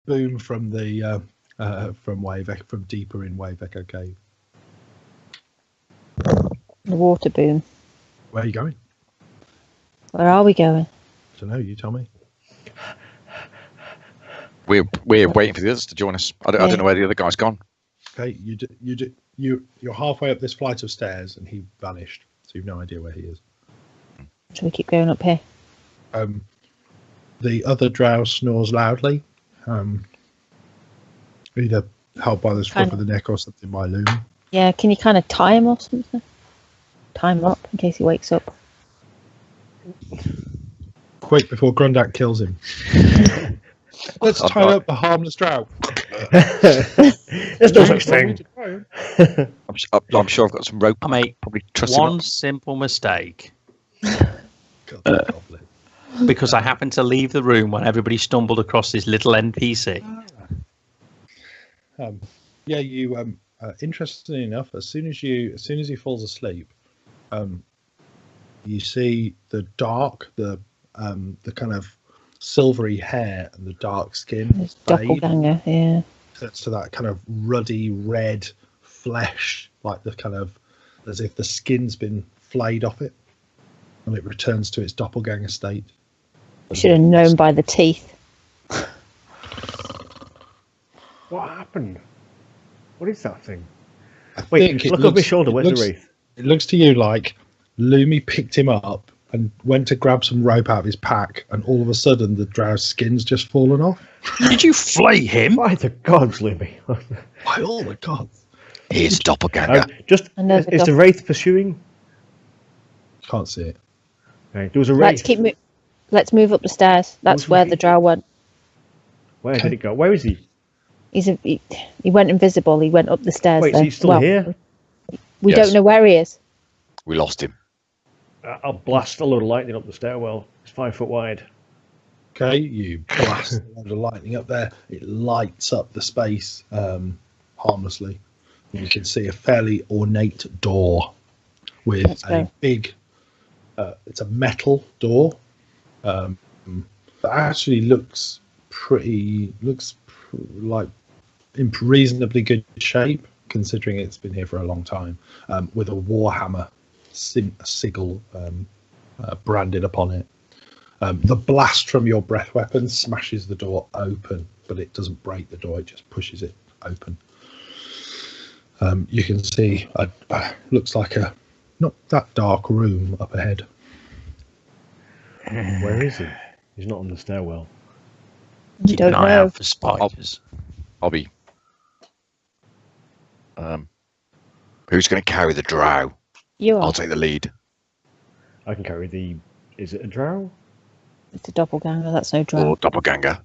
boom from the from deeper in Wave Echo Cave. The water boom. Where are you going? Where are we going? I don't know. You tell me. We're waiting for the others to join us. I don't know where the other guy's gone. Okay, you're halfway up this flight of stairs, and he vanished. So you've no idea where he is. Should we keep going up here? The other drow snores loudly. Either helped by the scruff of the neck or something by Loom. Yeah, can you kind of tie him or something? Tie him up in case he wakes up. Quick, before Grundak kills him. Let's tie up the harmless drow. There's no such thing. I'm sure I've got some rope. I made Probably trust one simple mistake. God, Because I happened to leave the room when everybody stumbled across this little NPC. Yeah, you. Interestingly enough, as soon as he falls asleep, you see the dark, the kind of silvery hair and the dark skin His doppelganger, yeah. So that kind of ruddy red flesh, like the kind of as if the skin's been flayed off it, and it returns to its doppelganger state. We should have known by the teeth. What happened? What is that thing? I Wait, think look over my shoulder. Where's the wraith? It looks to you like Lumi picked him up and went to grab some rope out of his pack, and all of a sudden the drow's skin's just fallen off. Did you flay him? By the gods, Lumy. By all the gods. Here's doppelganger. Is the wraith pursuing? Can't see it. Okay, there was a wraith. Let's move up the stairs. That's where the drow went. Where did it go? Where is he? He went invisible. He went up the stairs. Wait, so he's still here? We Yes. don't know where he is. We lost him. I'll blast a load of lightning up the stairwell. It's 5 foot wide. Okay, you blast a load of lightning up there. It lights up the space harmlessly. You can see a fairly ornate door with a big. It's a metal door that actually looks like in reasonably good shape, considering it's been here for a long time, with a warhammer sigil branded upon it. The blast from your breath weapon smashes the door open, but it doesn't break the door, it just pushes it open. You can see looks like a not that dark room up ahead. Where is he? He's not on the stairwell. Keep an eye out for spiders. I'll be. Who's going to carry the drow? You are. I'll take the lead. I can carry the. Is it a drow? It's a doppelganger. That's no drow. Or doppelganger.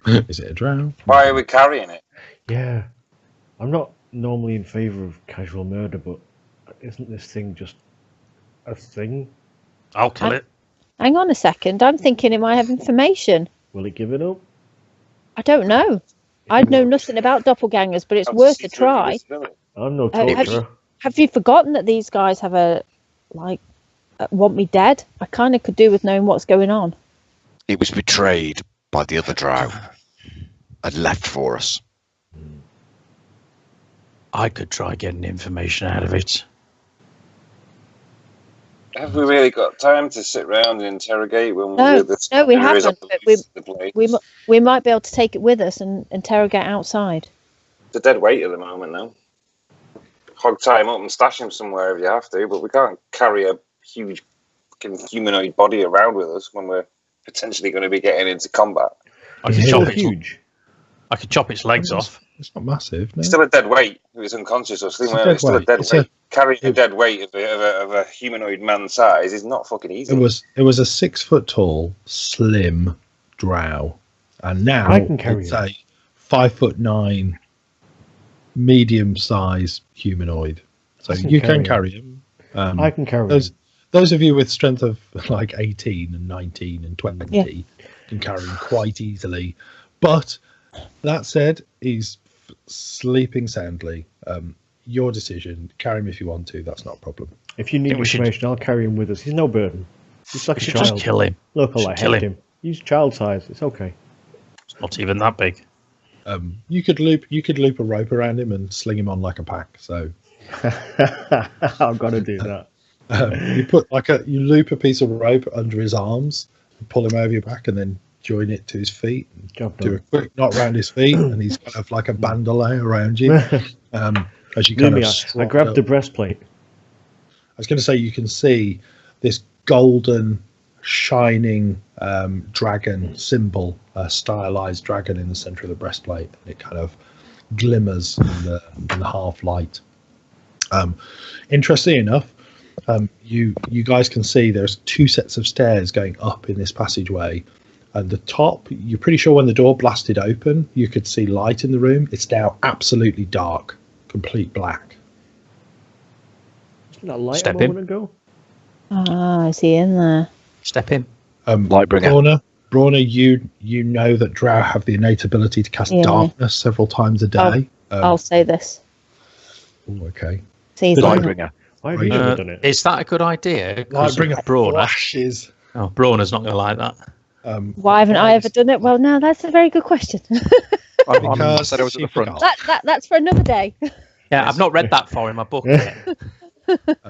Is it a drow? Why are we carrying it? Yeah. I'm not normally in favour of casual murder, but isn't this thing just a thing? I'll kill it. Hang on a second. I'm thinking it might have information. Will it give it up? I don't know. I know nothing about doppelgangers, but it's worth a try. I'm no torturer. Have you forgotten that these guys have want me dead? I kind of could do with knowing what's going on. It was betrayed by the other drow and left for us. I could try getting information out of it. Have we really got time to sit round and interrogate when No, we haven't. But we might be able to take it with us and interrogate outside. It's a dead weight at the moment now. Hog tie him up and stash him somewhere if you have to, but we can't carry a huge fucking humanoid body around with us when we're potentially going to be getting into combat. I could chop its legs off. It's not massive. No? It's still a dead weight. If it's unconscious or something, it's still a dead weight. Carrying a dead weight of a humanoid man size is not fucking easy. It was a 6 foot tall, slim drow, and now it's a 5'9", medium sized humanoid. So you can carry him. I can carry him. Those of you with strength of like 18 and 19 and 20 can carry him quite easily. But that said, he's sleeping soundly. Your decision. Carry him if you want to. That's not a problem. If you need information, I'll carry him with us. He's no burden. He's like a child. Just kill him. Look, I hate him. He's child size. It's okay. It's not even that big. You could loop a rope around him and sling him on like a pack. So I've got to do that. You loop a piece of rope under his arms, and pull him over your back, and then join it to his feet. And do a quick knot around his feet, and he's kind of like a bandolier around you. As you kind of I grabbed the breastplate. I was going to say you can see this golden, shining dragon symbol, a stylized dragon in the center of the breastplate. It kind of glimmers in the half light. Interestingly enough, you guys can see there's 2 sets of stairs going up in this passageway. At the top, you're pretty sure when the door blasted open, you could see light in the room. It's now absolutely dark, complete black. Isn't that light Step a moment ago? Ah, is he in there? Step in. Lightbringer. Brorna, you know that Drow have the innate ability to cast darkness several times a day. I'll say this. Okay. See, Lightbringer. Why have you never done it? Is that a good idea? Lightbringer Brorna. flashes. Oh, Brorna's not going to like that. Why haven't I ever done it? Well, no, that's a very good question. I said I was at the front. That's for another day. Yeah, I've not read that far in my book yet.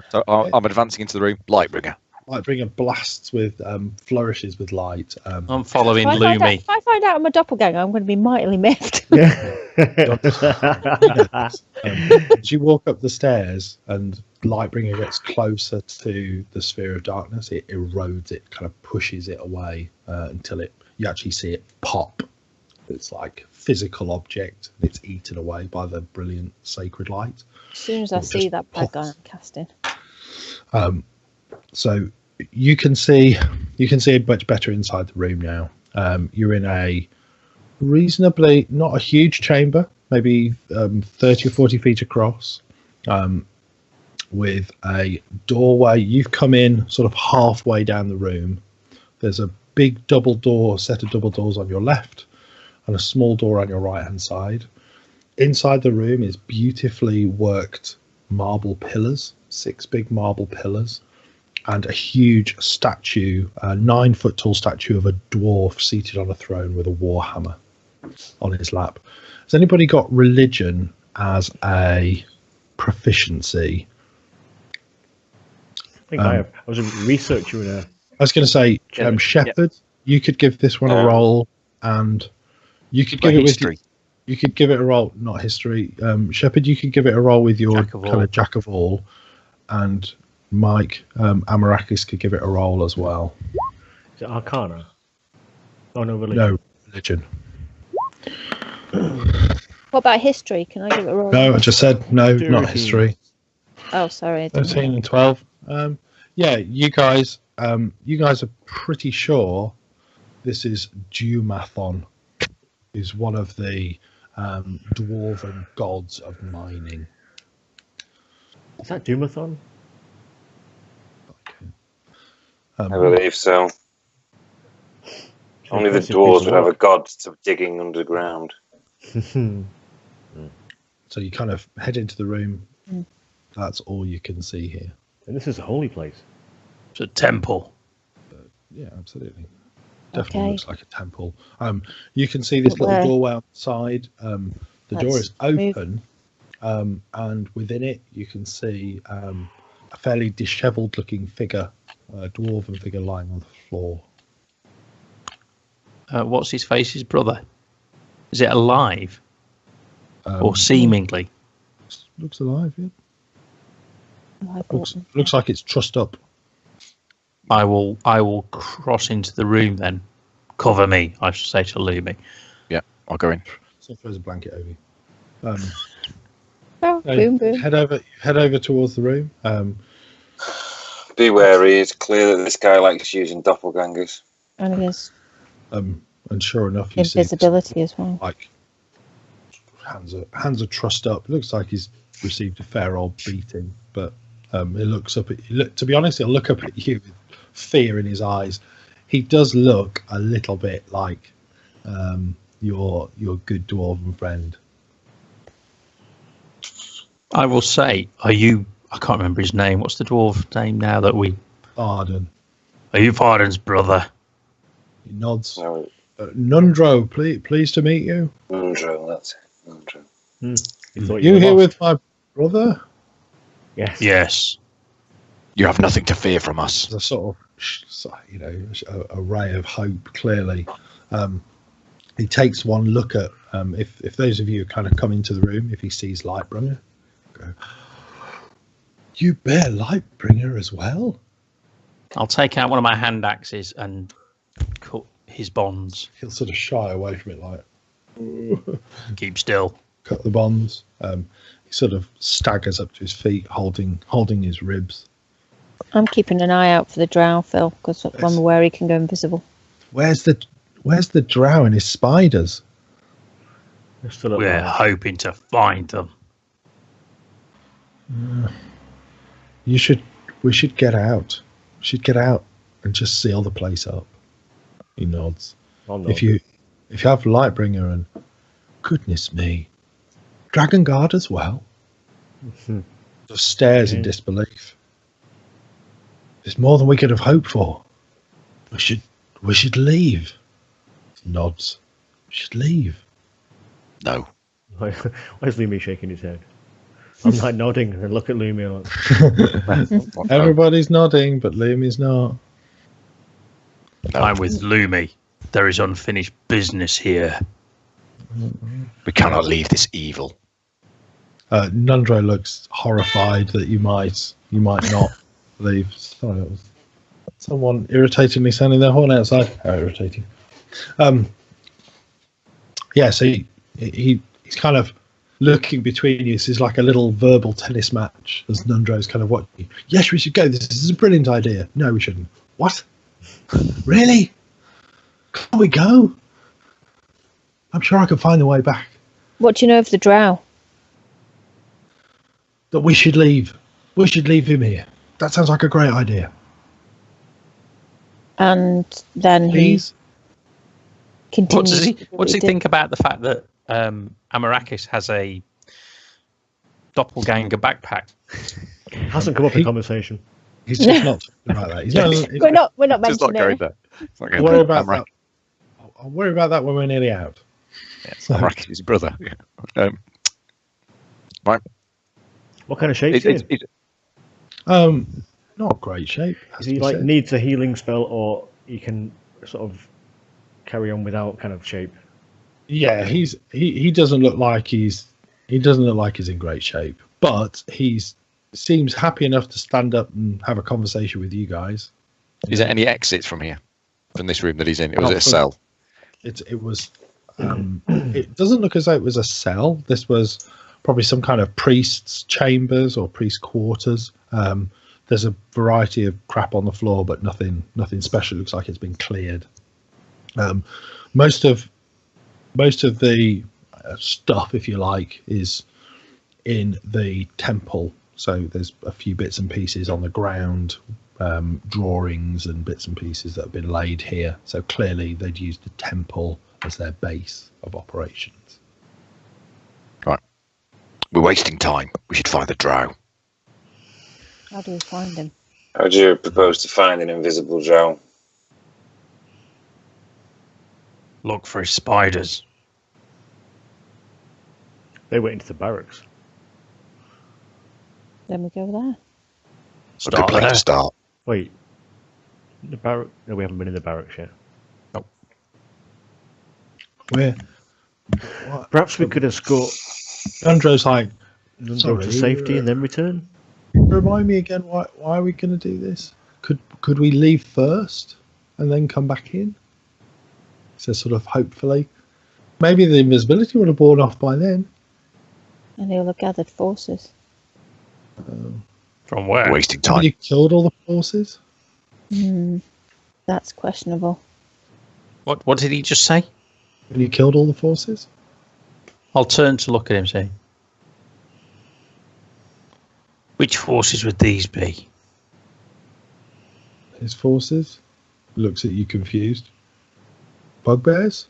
So I'm advancing into the room. Lightbringer. Lightbringer blasts with flourishes with light. I'm following If Lumi. I find out I'm a doppelganger, I'm going to be mightily miffed. As you walk up the stairs and Lightbringer gets closer to the sphere of darkness, it erodes it, kind of pushes it away until you actually see it pop. It's like a physical object. It's eaten away by the brilliant sacred light. As soon as I see that bad guy I'm casting. So you can see much better inside the room now. You're in a reasonably, not a huge chamber, maybe 30 or 40 feet across, with a doorway. You've come in sort of halfway down the room. There's a big set of double doors on your left and a small door on your right hand side. Inside the room is beautifully worked marble pillars, 6 big marble pillars, and a huge statue, a 9-foot tall statue of a dwarf seated on a throne with a warhammer on his lap. Has anybody got religion as a proficiency? I think I have. I was a researcher in a... I was going to say, Shepherd, you could give this one a roll, and you could give it history. You could give it a roll, not history. Shepherd, you could give it a roll with your kind of jack of all, and Mike, Amarakis could give it a roll as well. Is it Arcana? Oh, no, religion. No, religion. What about history? Can I give it a roll? No, I just said no, not history. Oh, sorry. 13 and 12. Yeah, you guys are pretty sure this is Dumathon, is one of the dwarven gods of mining. Is that Doomathon? I believe so. Only the dwarves would have a god to digging underground. So you kind of head into the room. That's all you can see here. And this is a holy place. It's a temple. Yeah, absolutely. Definitely looks like a temple. You can see this little doorway outside. The door is open, and within it you can see a fairly dishevelled looking figure, a dwarven figure lying on the floor. What's his face? His brother? Is it alive? Or seemingly? Looks alive, yeah. Looks like it's trussed up. I will cross into the room then. Cover me, I should say to Lumi. Yeah, I'll go in. So throws a blanket over you. Boom, boom. Head over towards the room. Be wary. It's clear that this guy likes using doppelgangers. And his And sure enough, you see invisibility as well. like hands are trussed up. It looks like he's received a fair old beating, but it looks up at you. To be honest, he'll look up at you with fear in his eyes. He does look a little bit like your good dwarven friend. I will say, I can't remember his name. What's the dwarf name now that we... Arden. Are you Farden's brother? He nods. No, Nundro, pleased to meet you. Nundro, that's it. Nundro. You here with my brother? Yes. Yes. You have nothing to fear from us. There's a sort of, a ray of hope, clearly. He takes one look at, if those of you kind of come into the room, if he sees Lightbringer, go, you bear Lightbringer as well? I'll take out one of my hand axes and cut his bonds. He'll sort of shy away from it, like, Keep still. cut the bonds. He sort of staggers up to his feet, holding his ribs. I'm keeping an eye out for the drow, Phil, because I'm aware he can go invisible. Where's the drow and his spiders? They're still We're alive. hoping to find them. We should get out. We should get out and just seal the place up. He nods. I'll nod. If you have Lightbringer and goodness me, Dragon Guard as well. Just stares in disbelief. It's more than we could have hoped for. We should leave. Nods. We should leave. No. Why is Lumi shaking his head? I'm like nodding and look at Lumi. Like, Everybody's nodding, but Lumi's not. No. I'm with Lumi. There is unfinished business here. We cannot leave this evil. Nundro looks horrified that you might not leave. Sorry, that was someone irritatingly sounding their horn outside. How irritating. Yeah, so he's kind of looking between you. This is like a little verbal tennis match as Nundro's kind of watching you. Yes, we should go. This is a brilliant idea. No, we shouldn't. What? Really? Can't we go? I'm sure I can find the way back. What do you know of the drow? That we should leave. We should leave him here. That sounds like a great idea. And then Please? he continues. What does he think about the fact that Amarakis has a doppelganger backpack? hasn't come up in conversation. He's just not talking about that. He's not, We're not It's not mentioning going it. there. It's not I'll going worry there. about that. I'll worry about that when we're nearly out. Amarakis, his brother. Yeah. Right. What kind of shape is he in? Not great shape. Is he like needs a healing spell, or he can sort of carry on without kind of shape? Yeah, he doesn't look like he's in great shape, but seems happy enough to stand up and have a conversation with you guys. Is there any exits from here, from this room that he's in? Or was it a cell? It was. It doesn't look as though it was a cell. This was probably some kind of priest's chambers or priest quarters. There's a variety of crap on the floor, but nothing special. It looks like it's been cleared. Most of the stuff, if you like, is in the temple. So there's a few bits and pieces on the ground, drawings and bits and pieces that have been laid here. So clearly they'd used the temple as their base of operations. Right. We're wasting time. We should find the drow. How do we find him? How do you propose to find an invisible drow? Look for his spiders. They went into the barracks. Then we go there. It's a good place to start. Wait, the barrack? No, we haven't been in the barracks yet. Where? Perhaps we could escort Andro's like, them sorry, to safety and then return. remind me again, why are we going to do this? Could we leave first and then come back in? So sort of hopefully. Maybe the invisibility would have worn off by then. And he'll have gathered forces. From where? Wasting Have time. you killed all the forces? That's questionable. What did he just say? Have you killed all the forces? I'll turn to look at him, say, which forces would these be? His forces? Looks at you confused. Bugbears?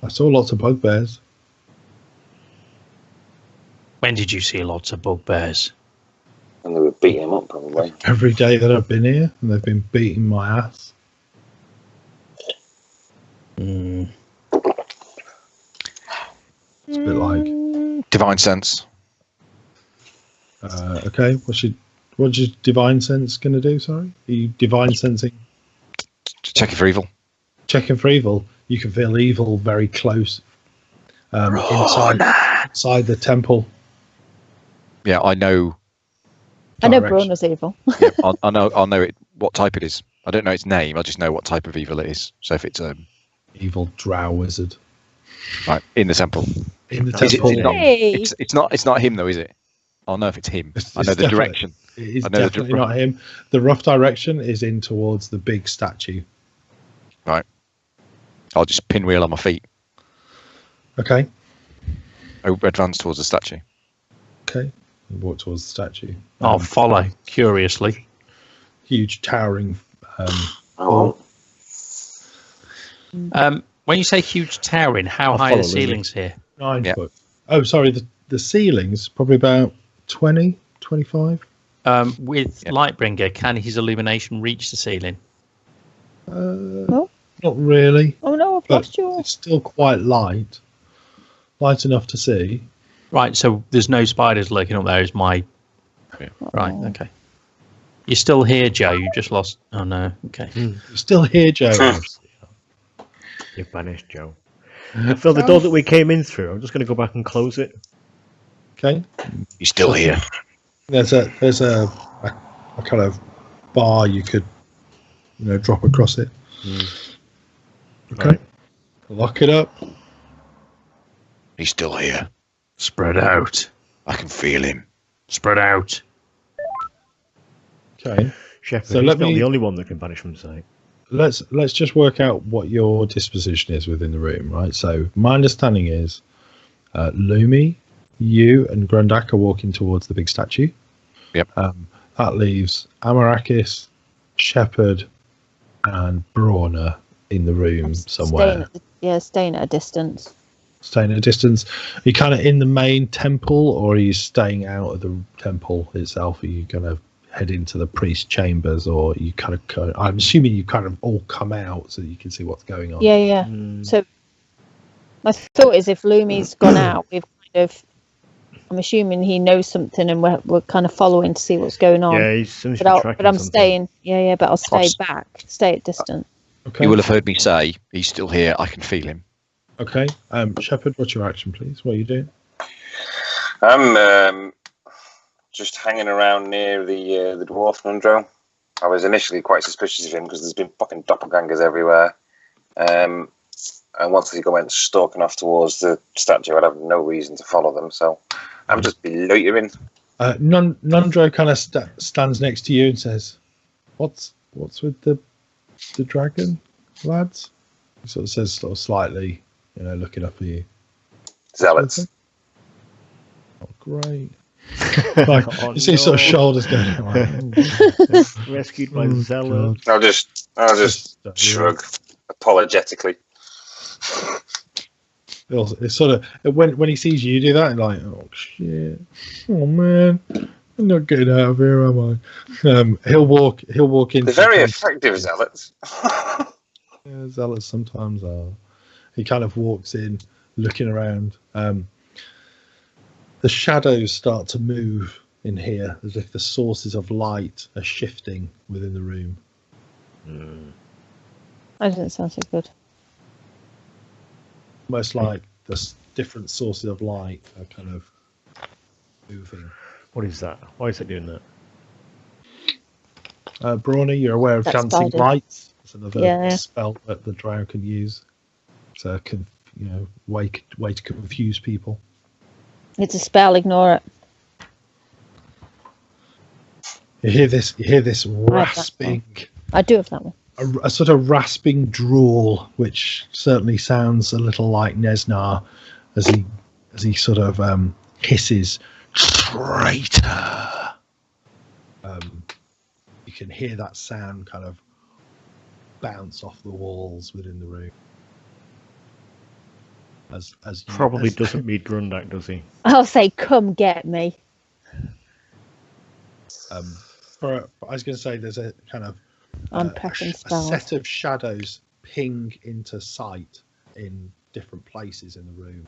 I saw lots of bugbears. When did you see lots of bugbears? And they were beating him up, probably. Every day that I've been here, and they've been beating my ass. It's a bit like. Divine sense. Okay, what's your divine sense going to do? Sorry, are you divine sensing? Checking for evil. Checking for evil. You can feel evil very close. Inside the temple. Yeah, I know. I know Direction. Brorna's evil. Yeah, I'll know it. What type it is? I don't know its name. I just know what type of evil it is. So if it's Evil Drow Wizard right in the temple, in the Is it- temple. is it not- Hey! it's not him though, is it? I'll know if it's him. I know the definitely- direction. It is I know the definitely not him. The rough direction is in towards the big statue. I'll just pinwheel on my feet. Okay. Advance towards the statue. Okay. And walk towards the statue. I'll follow curiously. Huge towering. Oh, When you say huge towering, how I'll high are the follow Lily. ceilings here? 9 Yeah. foot. Oh, sorry. The ceiling's probably about 20, 25. With Yeah. Lightbringer, can his illumination reach the ceiling? Not really. Oh no, I've But lost you all. it's still quite light. Light enough to see. Right, so there's no spiders lurking up there. Is my right? Oh. Okay. You're still here, Joe. You just lost. Oh no. Okay. You're still here, Joe. You banished Joe. Phil, the door that we came in through, I'm just going to go back and close it. Okay. He's still here. There's a kind of bar you could drop across it. Okay. Right. Lock it up. He's still here. Spread out. I can feel him. Spread out. Okay. Shepherd, So he's let not me- the only one that can banish from sight. Let's just work out what your disposition is within the room, right? So my understanding is Lumi, you and Grundak are walking towards the big statue. Yep. That leaves Amarakis, Shepherd, and Brorna in the room somewhere. Staying at a distance. Staying at a distance. Are you kind of in the main temple, or are you staying out of the temple itself? Are you going to head into the priest chambers, or you kind of? I'm assuming you kind of all come out so that you can see what's going on. Yeah. So my thought is, if Lumi's gone out, we've kind of. I'm assuming he knows something, and we're kind of following to see what's going on. Yeah, he's finished but tracking I'm something. staying. Yeah. But I'll stay Cross. back, stay at distance. Okay. You will have heard me say he's still here. I can feel him. Okay. Shepherd, what's your action, please? What are you doing? I'm just hanging around near the dwarf Nundro. I was initially quite suspicious of him because there's been fucking doppelgangers everywhere. And once he went stalking off towards the statue, I'd have no reason to follow them. So I'm just be loitering. Nundro kind of stands next to you and says, "What's with the dragon, lads?" He sort of says, sort of slightly, looking up at you. Zealots. Oh, great. Like, Oh, you see sort of no. shoulders going. Like, Rescued by oh, the zealot. I'll just shrug apologetically. It's sort of when he sees you do that, like, oh shit, oh man, I'm not getting out of here, am I? He'll walk into. They're very effective zealots. Yeah, zealots sometimes are. He kind of walks in, looking around. The shadows start to move in here, as if the sources of light are shifting within the room. That doesn't sound so good. Almost like the different sources of light are kind of moving. What is that? Why is it doing that? Brorna, you're aware of That's dancing spider. lights? It's another Yeah. spell that the drow can use to, way to confuse people. It's a spell. Ignore it. You hear this rasping, I do have that one. a sort of rasping drawl, which certainly sounds a little like Nesnar, as he sort of hisses, "Traitor!" You can hear that sound kind of bounce off the walls within the room. As you, Probably as- doesn't mean Grundak, does he? I'll say, "Come get me." I was going to say there's a kind of I'm a prepping a spells. set of shadows ping into sight in different places in the room,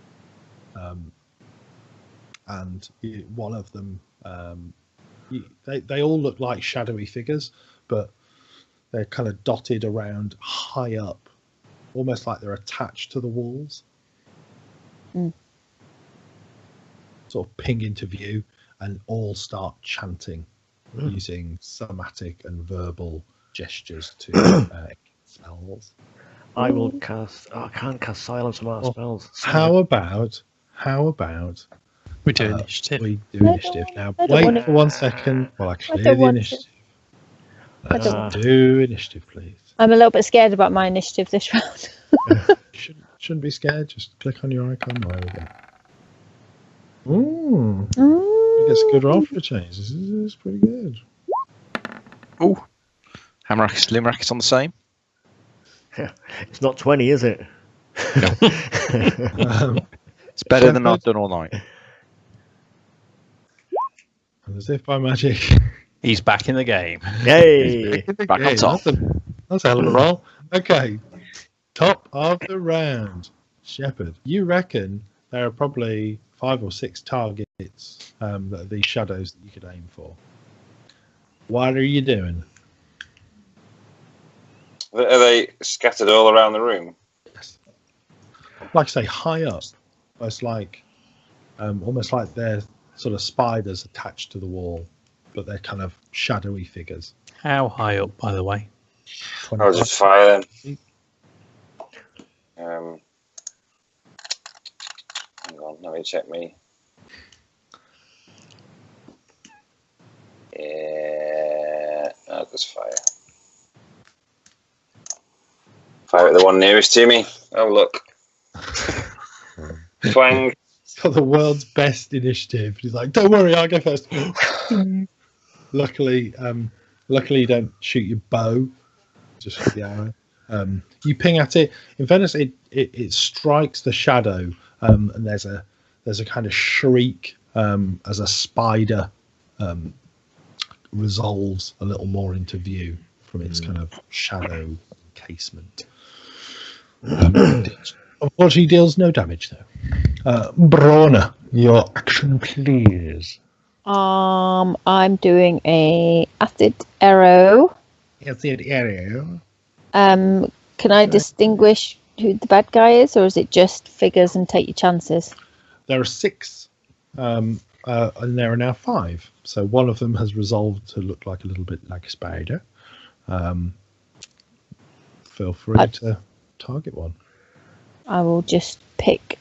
and one of them, they all look like shadowy figures, but they're kind of dotted around high up, almost like they're attached to the walls. Sort of ping into view and all start chanting using somatic and verbal gestures to spells. I will cast. Oh, I can't cast silence on our spells. How about we do initiative. we do initiative now? I don't Wait wanna- for 1 second while I I clear don't the want to. initiative. I Let's don't want do initiative, please. I'm a little bit scared about my initiative this round. Shouldn't be scared. Just click on your icon. There we go. Ooh, it's a good roll for a change. This is pretty good. Oh, Amarakis, Lumirakas on the same. It's not 20, is it? It's better than I've done all night. And as if by magic. He's back in the game. Yay! Back on top. That's a hell of a roll. Okay, top of the round. Shepherd, you reckon there are probably 5 or 6 targets that are these shadows that you could aim for. What are you doing? Are they scattered all around the room? Like I say, high up. It's like almost like they're sort of spiders attached to the wall, but they're kind of shadowy figures. How high up, by the way? I'll just fire them. Hang on, let me check me. Yeah, I'll just fire. Fire at the one nearest to me. Oh, look. Twang. He's got the world's best initiative. He's like, don't worry, I'll go first. Luckily, you don't shoot your bow, just shoot the arrow. You ping at it. In fairness, it strikes the shadow, and there's a kind of shriek as a spider resolves a little more into view from its kind of shadow encasement. Unfortunately, deals no damage though. Brorna, your action, please. I'm doing a acid arrow. Acid arrow. Can I distinguish who the bad guy is, or is it just figures and take your chances? There are 6, and there are now 5. So one of them has resolved to look like a little bit like a spider. Feel free to target one. I will just pick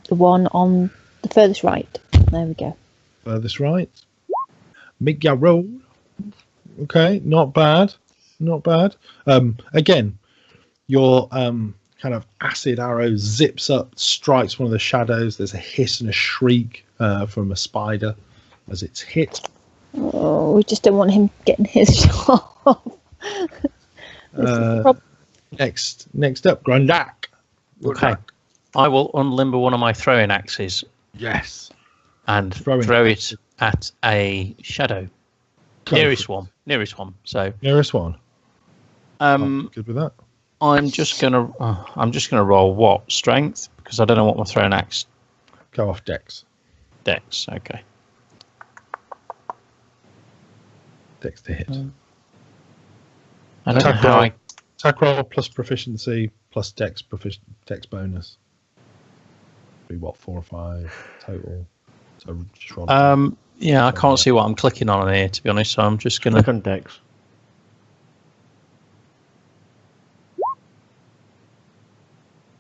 the one on the furthest right. There we go. Furthest right. Make your roll. Okay, not bad. Not bad. Again, your kind of acid arrow zips up, strikes one of the shadows. There's a hiss and a shriek from a spider as it's hit. Oh, we just don't want him getting his shot off. Next up, Grundak. Okay. I will unlimber one of my throwing axes. Yes. And throw it at a shadow. Nearest one. So nearest one. Good with that. I'm just gonna roll what? Strength? Because I don't know what my throwing axe. Go off Dex. Dex, okay. Dex to hit. I don't know how I. Attack roll plus proficiency plus Dex bonus. Be what, 4 or 5 total. So just roll. Yeah, I can't see what I'm clicking on here, to be honest. So I'm just gonna click on Dex.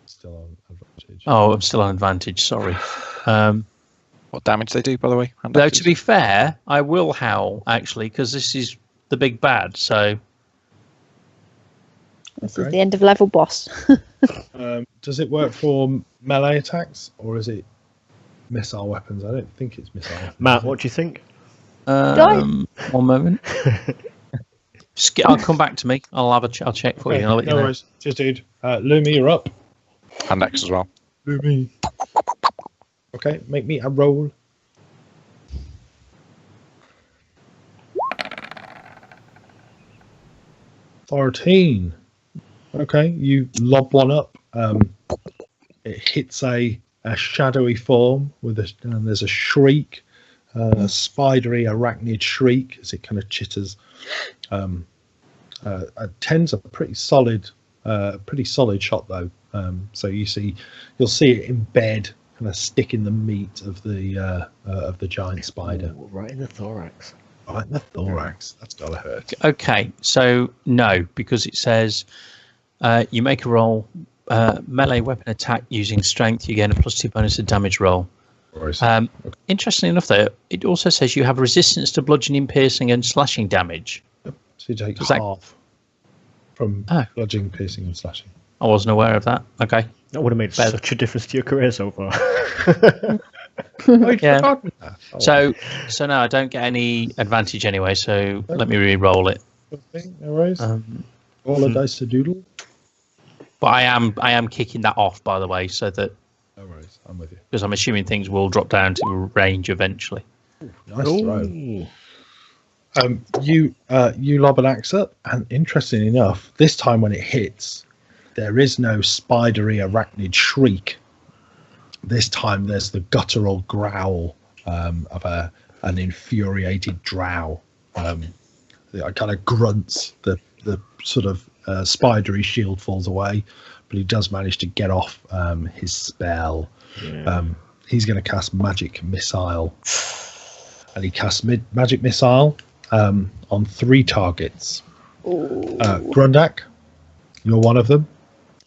Still on advantage. Oh, I'm still on advantage. Sorry. What damage they do, by the way? Though to be fair, I will howl actually because this is the big bad. So this is the end of level boss. Does it work for melee attacks or is it missile weapons? I don't think it's missile weapons. Matt, what do you think? One moment. I'll come back to me. I'll check for you. And I'll let you know. Worries. Cheers, dude. Lumi, you're up. And X as well. Lumi. Okay, make me a roll. $14. Okay, you lob one up. It hits a shadowy form with and there's a shriek, a spidery arachnid shriek as it kind of chitters. A 10's a pretty solid shot though. So you'll see it embed, kind of stick in the meat of the giant spider. Ooh, right in the thorax. Right in the thorax. That's gotta hurt. Okay, so no, because it says you make a roll, melee weapon attack using strength, you gain a +2 bonus to damage roll. Interestingly enough, though, it also says you have resistance to bludgeoning, piercing, and slashing damage. So you take Does that- half from bludgeoning, piercing, and slashing. I wasn't aware of that. Okay. That would have made such a difference to your career so far. Yeah. forgotten that. So no, I don't get any advantage anyway. So let me re-roll it. Okay, no worries. Roll a dice to doodle. But I am kicking that off, by the way, so that No worries, I'm with you. because I'm assuming things will drop down to range eventually. Nice throw. You lob an axe up, and interestingly enough, this time when it hits, there is no spidery arachnid shriek. This time there's the guttural growl of an infuriated drow. It kind of grunts. The sort of spidery shield falls away, but he does manage to get off his spell. Yeah. He's going to cast magic missile, and he casts magic missile on 3 targets. Grundak, you're one of them.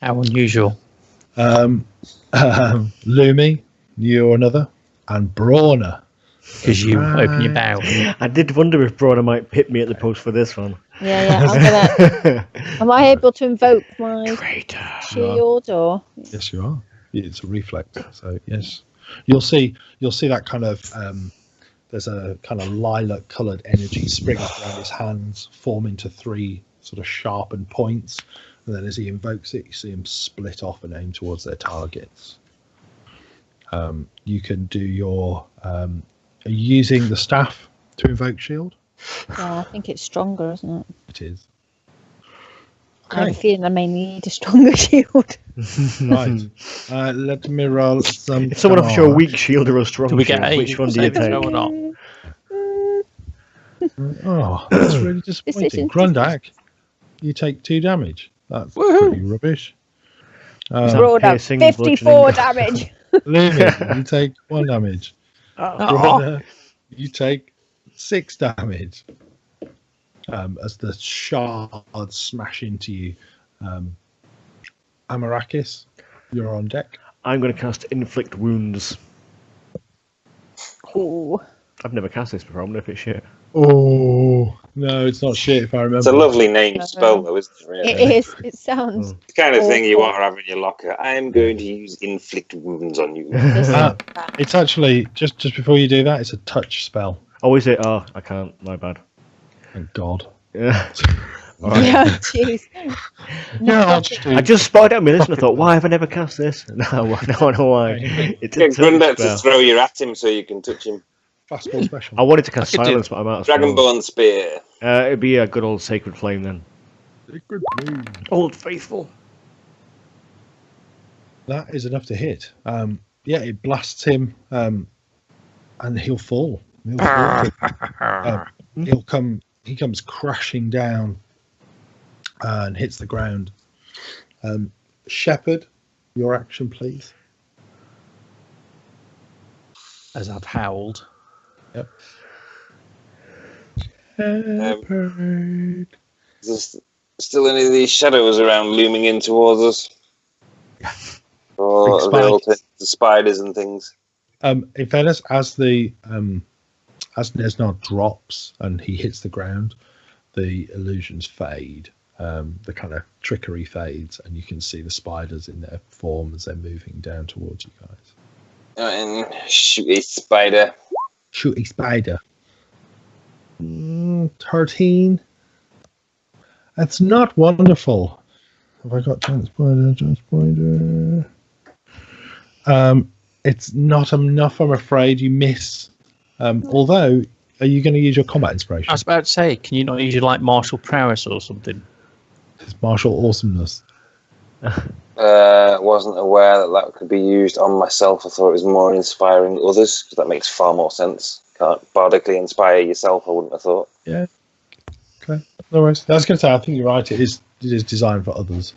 How unusual. Lumi, you're another, and Brorna. Because you open your bow. I did wonder if Brorna might hit me at the post for this one. Yeah. Am I able to invoke my Traitor. shield or? Yes, you are. It's a reflex. So yes, you'll see that kind of. There's a kind of lilac-coloured energy spring up around his hands, form into 3 sort of sharpened points, and then as he invokes it, you see him split off and aim towards their targets. You can do your. Are you using the staff to invoke shield? Yeah, I think it's stronger, isn't it? It is. I have a feeling I may need a stronger shield. Right. Let me roll some. If someone offers you a weak shield or a strong Do we get shield, a which one do you saving throw take? or not? Oh, that's really disappointing. Decision. Grundak, you take 2 damage. That's Woohoo. pretty rubbish. Broad up, piercing, 54 bludgeoning. damage. Lumi, you take 1 damage. Oh. Brorna, you take 6 damage. As the shards smash into you. Amarakis, you're on deck. I'm going to cast Inflict Wounds. Ooh. I've never cast this before. I'm going to if it's shit. Oh, no, it's not shit if I remember. It's a lovely name spell, though, isn't it? Really? It is. It sounds. The kind of thing you awful. want to have in your locker. I am going to use inflict wounds on you. It's actually, just before you do that, it's a touch spell. Oh, is it? Oh, I can't. My bad. Thank God. Yeah. Yeah, jeez. Yeah, I'll just do I just spotted out my list and I thought, why have I never cast this? No, I know why. It's a Get Grundak touch spell. to throw you at him so you can touch him. fastball special. I wanted to cast I could do- Silence, but I'm out of spells. Dragonborn Spear. It'd be a good old Sacred Flame then. Good move. Old Faithful. That is enough to hit. Yeah, it blasts him, and he'll fall. He'll come. He comes crashing down and hits the ground. Shepherd, your action, please. As I've howled. Yep. Is there still any of these shadows around looming in towards us? Or are they all the spiders and things? In fairness, as Nesnard drops and he hits the ground, the illusions fade. The kind of trickery fades, and you can see the spiders in their form as they're moving down towards you guys. And shoot a spider. Shoot a spider. 13. That's not wonderful. Have I got giant spider? It's not enough, I'm afraid. You miss. Although, are you going to use your combat inspiration? I was about to say, can you not use your like martial prowess or something? It's martial awesomeness. Wasn't aware that could be used on myself. I thought it was more inspiring others, because that makes far more sense. Can't bardically inspire yourself, I wouldn't have thought. Yeah. Okay. No worries. I was going to say, I think you're right. It is designed for others.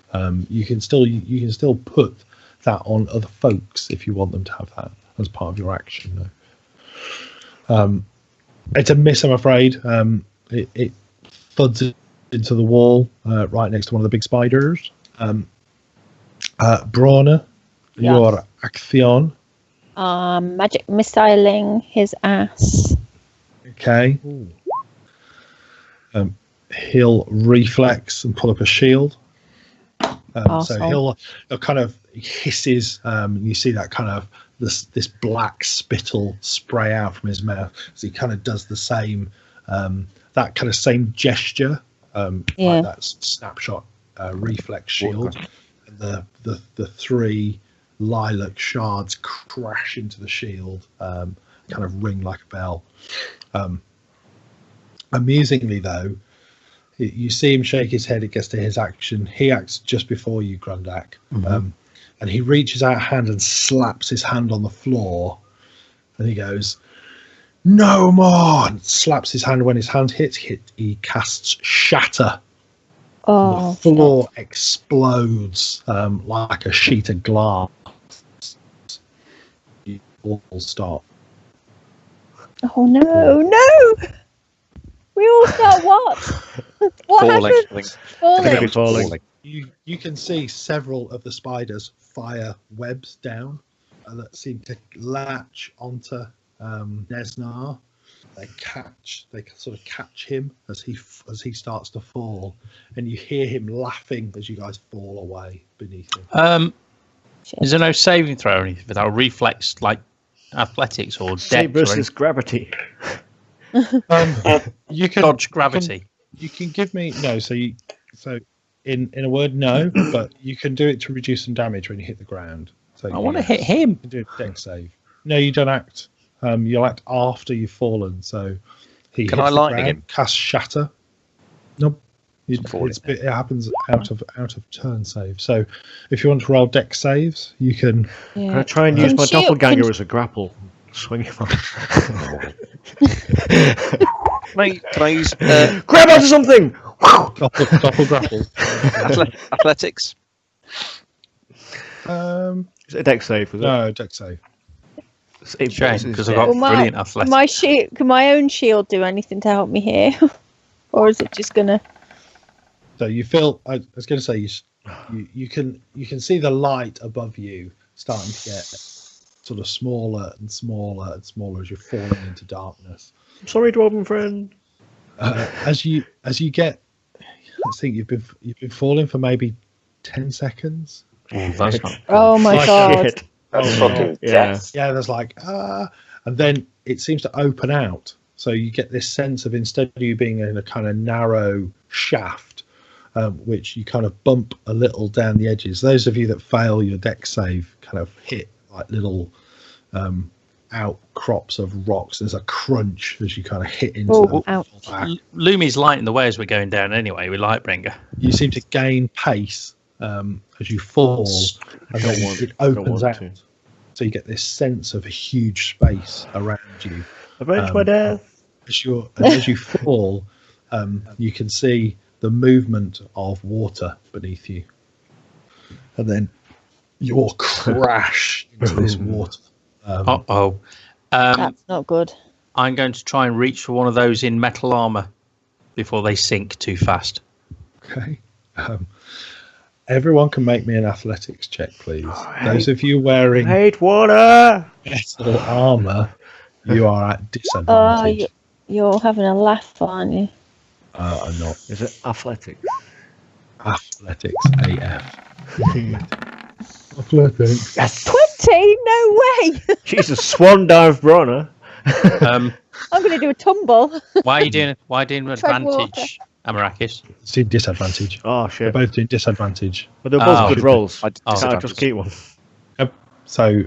You can still put that on other folks if you want them to have that as part of your action. Though. It's a miss, I'm afraid. It thuds into the wall right next to one of the big spiders. Brorna, your action. Magic missiling his ass. Okay. He'll reflex and pull up a shield. So he'll kind of hisses. You see that kind of this black spittle spray out from his mouth. So he kind of does the same, that kind of same gesture, like that snapshot reflex shield. And the three lilac shards crash into the shield, kind of ring like a bell. Amusingly, though, you see him shake his head. It gets to his action. He acts just before you, Grundak, and he reaches out a hand and slaps his hand on the floor, and he goes, "No more!" And slaps his hand. When his hand hits, he casts Shatter. Oh, the floor explodes like a sheet of glass. You all start. Oh no! We all start what? What happened? Falling. You can see several of the spiders fire webs down that seem to latch onto Nesnar. They sort of catch him as he starts to fall, and you hear him laughing as you guys fall away beneath him. Is there no saving throw or anything for that? Reflex, like athletics or dex versus gravity? You can dodge gravity. You can give me no. So in a word, no. But you can do it to reduce some damage when you hit the ground. So I want to hit him. You can do a dex save. No, you don't act. You'll act after you've fallen. So he Can hits I the lightning ground, him? Cast Shatter. Nope. It happens out of turn save. So if you want to roll dex saves, you can. Yeah. Can I try and use my doppelganger as a grapple? Swing him off. Can I use Grab onto something! Doppel grapple. athletics? Is it a dex save? Was it? No, dex save. Shame, because I've got brilliant athletics. Can my own shield do anything to help me here? Or is it just gonna? So you feel. I was going to say you can see the light above you starting to get sort of smaller and smaller and smaller as you're falling into darkness. I'm sorry, dwarven friend. As you get, I think you've been falling for maybe 10 seconds. That's not. Oh my god! That's fucking death. Yeah, there's like and then it seems to open out. So you get this sense of, instead of you being in a kind of narrow shaft, which you kind of bump a little down the edges. Those of you that fail your dex save kind of hit like little outcrops of rocks. There's a crunch as you kind of hit into them. Lumi's lighting the way as we're going down anyway with Lightbringer. You seem to gain pace as you fall, and then it opens out. So you get this sense of a huge space around you. Avenge my death. As you fall, you can see the movement of water beneath you, and then you all crash into this water. That's not good. I'm going to try and reach for one of those in metal armor before they sink too fast. Okay. Everyone can make me an athletics check, please. Those of you wearing hate water metal armor, you are at disadvantage. You're having a laugh, aren't you? I'm not. Is it athletics? Athletics AF. Athletics. Yes. 20? No way! Jesus, swan dive, Brorna. I'm going to do a tumble. Why are you doing advantage, water. Amarakis? It's in disadvantage. Oh They're shit! both doing disadvantage. But they're both good rolls. I Can't just keep one. So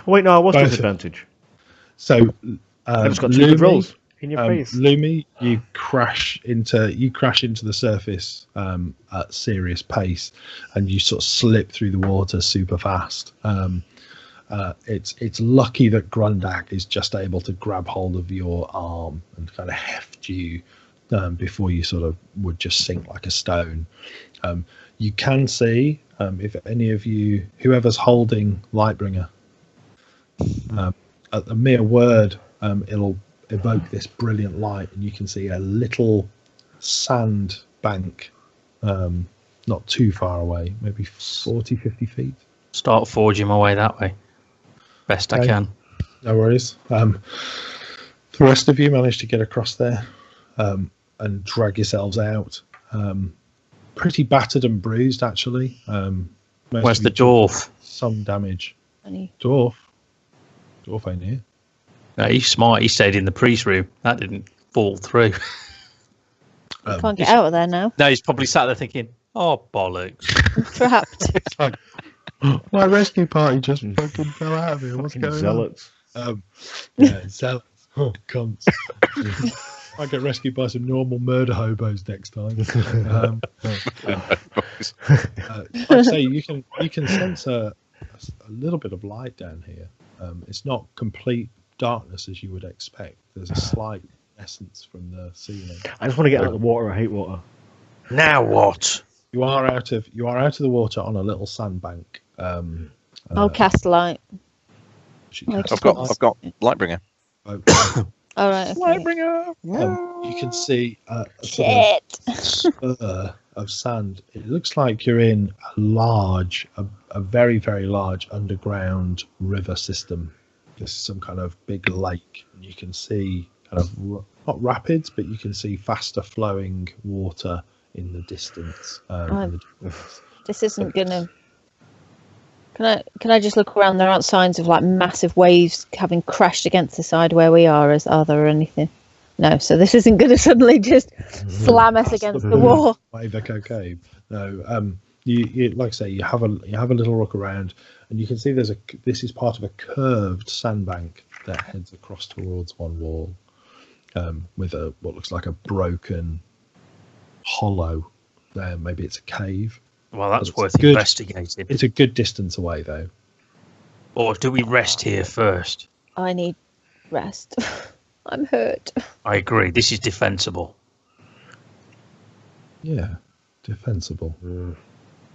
Wait, no, I was both- disadvantage. So I just got two good rolls. In your face. Lumi, you crash into the surface at serious pace, and you sort of slip through the water super fast. It's lucky that Grundak is just able to grab hold of your arm and kind of heft you before you sort of would just sink like a stone. You can see, if any of you, whoever's holding Lightbringer, at the mere word, it'll evoke this brilliant light, and you can see a little sand bank not too far away, maybe 40, 50 feet. Start forging my way that way. Best I can. No worries. The rest of you managed to get across there and drag yourselves out. Pretty battered and bruised, actually. Where's the dwarf? Some damage. Dwarf ain't here. No, he's smart. He stayed in the priest room. That didn't fall through. Can't get out of there now. No, he's probably sat there thinking, "Oh bollocks!" I'm trapped. It's like, my rescue party just fucking fell out of here. What's going zealots. on? Yeah, zealots. Oh, cunts. I get rescued by some normal murder hobos next time. Like I say, you can sense a little bit of light down here. It's not complete darkness as you would expect. There's a slight essence from the ceiling. I just want to get out of the water. I hate water. Now what? You are out of the water on a little sandbank. I'll cast light. I've got Lightbringer. All right. Okay. Lightbringer. You can see a sort of spur of sand. It looks like you're in a very, very large underground river system. This is some kind of big lake, and you can see kind of not rapids, but you can see faster flowing water in the distance. This isn't gonna. Can I just look around? There aren't signs of like massive waves having crashed against the side where we are. Are there anything? No. So this isn't going to suddenly just slam us against the wall. Okay. No. You like I say, you have a little look around, and you can see this is part of a curved sandbank that heads across towards one wall, with what looks like a broken hollow there. Maybe it's a cave. Well, that's worth investigating. It's a good distance away, though. Or do we rest here first? I need rest. I'm hurt. I agree. This is defensible. Yeah, defensible.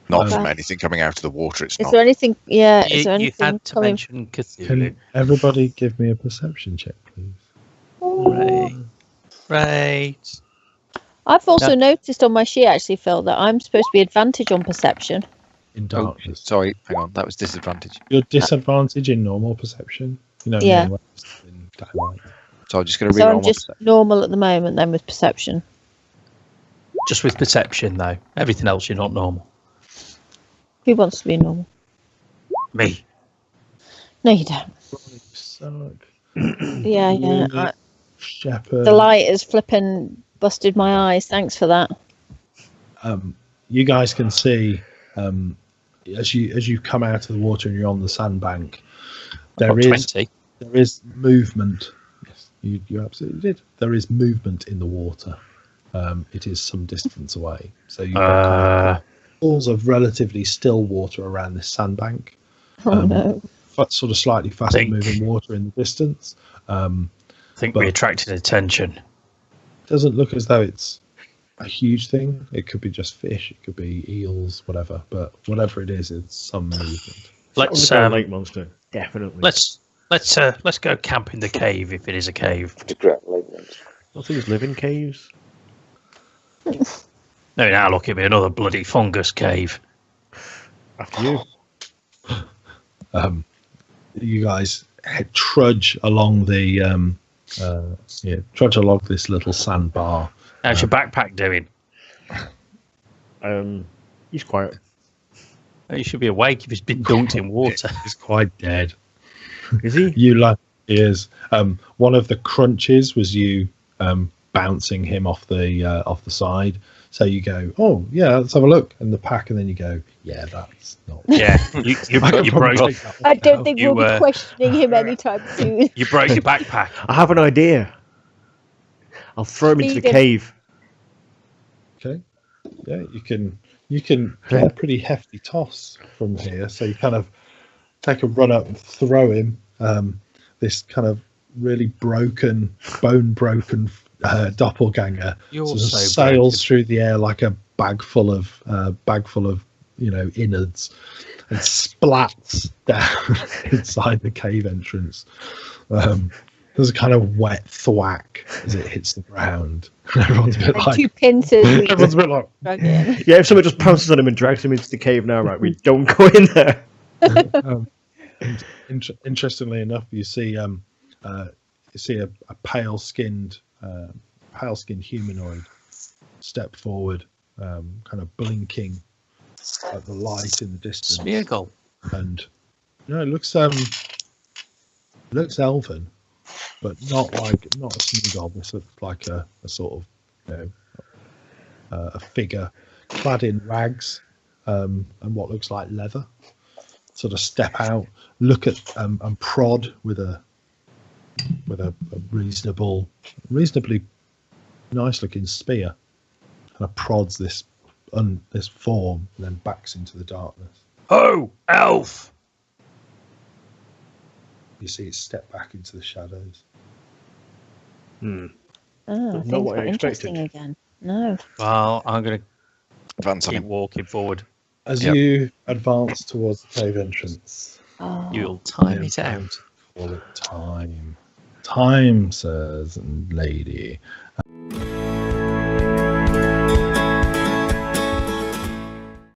Not from anything coming out of the water. It's is not. there anything? Yeah. You, is there anything you had to mention Cthulhu. Can everybody give me a perception check, please? Right. I've also noticed on my sheet, actually, Phil, that I'm supposed to be advantage on perception. In darkness. Sorry, hang on. That was disadvantage. Your disadvantage in normal perception. Yeah. In daylight. So I'm just going to So reroll I'm just normal at the moment, then with perception. Just with perception, though. Everything else, you're not normal. Who wants to be normal? Me. No, you don't. Suck. Yeah. Shepherd. The light is flipping busted my eyes. Thanks for that. You guys can see as you come out of the water and you're on the sandbank, there is movement. Yes, you absolutely did. There is movement in the water. It is some distance away, so you've got pools of relatively still water around this sandbank. No. Sort of slightly faster moving water in the distance. I think we attracted attention. Doesn't look as though it's a huge thing. It could be just fish, it could be eels, whatever. But whatever it is, it's some movement. Let's lake monster. Definitely. Let's go camp in the cave if it is a cave. Don't things live in caves? No, now look at me, another bloody fungus cave. After you. You guys trudge along the trudge along this little sandbar. How's your backpack doing? He's quiet. He should be awake if he's been dunked in water. He's quite dead. Is he? He is. One of the crunches was you bouncing him off the side. So you go, oh yeah, let's have a look in the pack, and then you go, yeah, that's not. Yeah, you broke. I don't think we'll be questioning him anytime soon. You broke your backpack. I have an idea. I'll throw him into the Feed him. cave. Okay. Yeah, you can get a pretty hefty toss from here. So you kind of take a run up and throw him. This kind of really broken, bone broken doppelganger You're sort of so sails broken. through the air like a bag full of innards, and splats down inside the cave entrance. There's a kind of wet thwack as it hits the ground. Everyone's a bit And like, 2 pincers. everyone's a bit like, Drag in. Yeah, if someone just pounces on him and drags him into the cave now, right? We don't go in there. Interestingly enough, you see a pale skinned humanoid step forward, kind of blinking at the light in the distance. Smeargle. And it looks elven, but not a Smeagol. This looks like a sort of a figure clad in rags and what looks like leather. Sort of step out, look at and prod with a reasonably nice looking spear, and prods this form and then backs into the darkness. Oh, elf! You see it step back into the shadows. Oh, Not things what I got interesting expected. again. No. Well, I'm going to Advance on keep him. walking forward. As Yep. you advance towards the cave entrance, Oh, You'll time Yeah. it out. call it time. Time, sirs and lady.